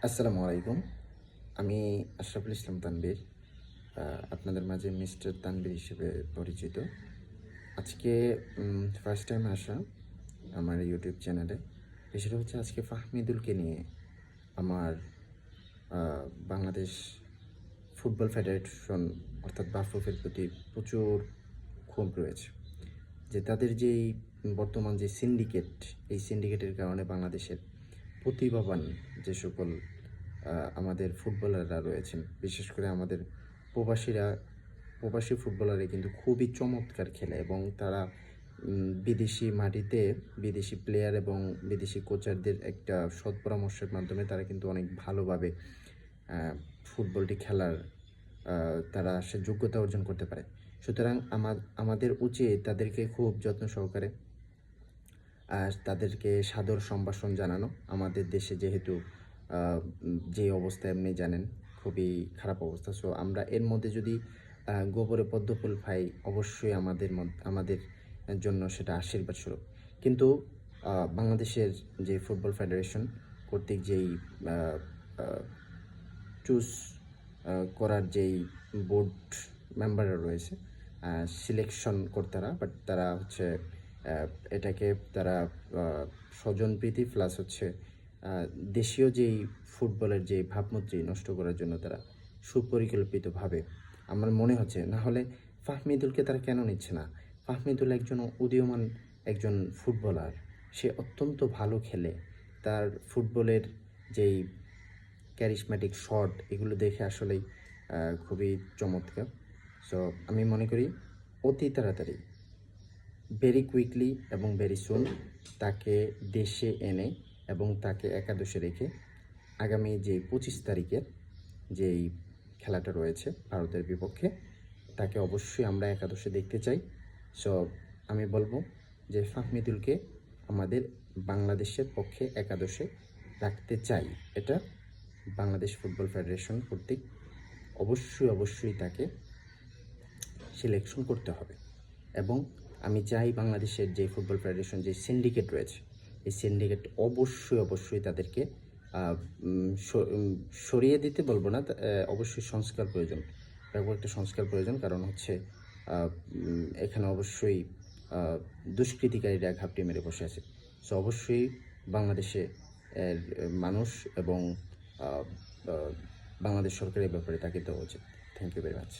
আসসালামু আলাইকুম। আমি আশরাফুল ইসলাম তানবীর। আপনাদের মাঝে মিস্টার তানবীর হিসেবে পরিচিত। আজকে ফার্স্ট টাইম আসা আমার ইউটিউব চ্যানেলে। বিষয়টা হচ্ছে আজকে ফাহমিদুলকে নিয়ে আমার আ বাংলাদেশ ফুটবল ফেডারেশন অর্থাৎ বাফুফের প্রতি প্রচুর ক্ষোভ রয়েছে। যে তাদের যেই বর্তমান যে সিন্ডিকেট, এই সিন্ডিকেটের কারণে বাংলাদেশের প্রতিভাবান যে সকল আমাদের ফুটবলাররা রয়েছেন, বিশেষ করে আমাদের প্রবাসীরা, প্রবাসী ফুটবলাররা কিন্তু খুবই চমৎকার খেলে এবং তারা বিদেশি মাটিতে বিদেশি প্লেয়ার এবং বিদেশি কোচারদের একটা সৎ পরামর্শের মাধ্যমে তারা কিন্তু অনেক ভালোভাবে ফুটবলটি খেলার তারা সে যোগ্যতা অর্জন করতে পারে। সুতরাং আমাদের উচিত তাদেরকে খুব যত্ন সহকারে তাদেরকে সাদর সম্ভাষণ জানানো। আমাদের দেশে যেহেতু যে অবস্থা এমনি জানেন, খুবই খারাপ অবস্থা। সো আমরা এর মধ্যে যদি গোবরে পদ্মফুল পাই, অবশ্যই আমাদের জন্য সেটা আশীর্বাদ স্বরূপ। কিন্তু বাংলাদেশের যে ফুটবল ফেডারেশন কর্তৃক যেই আ আ চুজ করার যেই বোর্ড মেম্বাররা রয়েছে, সিলেকশন কর্তারা, বাট তারা হচ্ছে এটাকে তারা স্বজনপ্রীতি প্লাস হচ্ছে দেশীয় যেই ফুটবলের যে ভাবমূর্তি নষ্ট করার জন্য তারা সুপরিকল্পিতভাবে আমার মনে হচ্ছে। না হলে ফাহমিদুলকে তারা কেন নিচ্ছে না? ফাহমিদুল একজন উদীয়মান একজন ফুটবলার। সে অত্যন্ত ভালো খেলে। তার ফুটবলের যেই ক্যারিশম্যাটিক শট, এগুলো দেখে আসলেই খুবই চমৎকার। সো আমি মনে করি অতি তাড়াতাড়ি, ভেরি কুইকলি এবং ভেরি সুন তাকে দেশে এনে এবং তাকে একাদশে রেখে আগামী যে ২৫ তারিখের যেই খেলাটা রয়েছে ভারতের বিপক্ষে, তাকে অবশ্যই আমরা একাদশে দেখতে চাই। সো আমি বলবো যে ফাহমিদুলকে আমাদের বাংলাদেশের পক্ষে একাদশে রাখতে চাই। এটা বাংলাদেশ ফুটবল ফেডারেশন কর্তৃক অবশ্যই তাকে সিলেকশন করতে হবে এবং আমি চাই বাংলাদেশের যে ফুটবল ফেডারেশন যে সিন্ডিকেট রয়েছে, এই সিন্ডিকেট অবশ্যই তাদেরকে সরিয়ে দিতে বলবো না, অবশ্যই সংস্কার প্রয়োজন। ব্যাপক একটা সংস্কার প্রয়োজন। কারণ হচ্ছে এখানে অবশ্যই দুষ্কৃতিকারীরা ঘাপটি মেরে বসে আছে। সো অবশ্যই বাংলাদেশে মানুষ এবং বাংলাদেশ সরকারের ব্যাপারে তাকে দেওয়া উচিত। Thank you very much.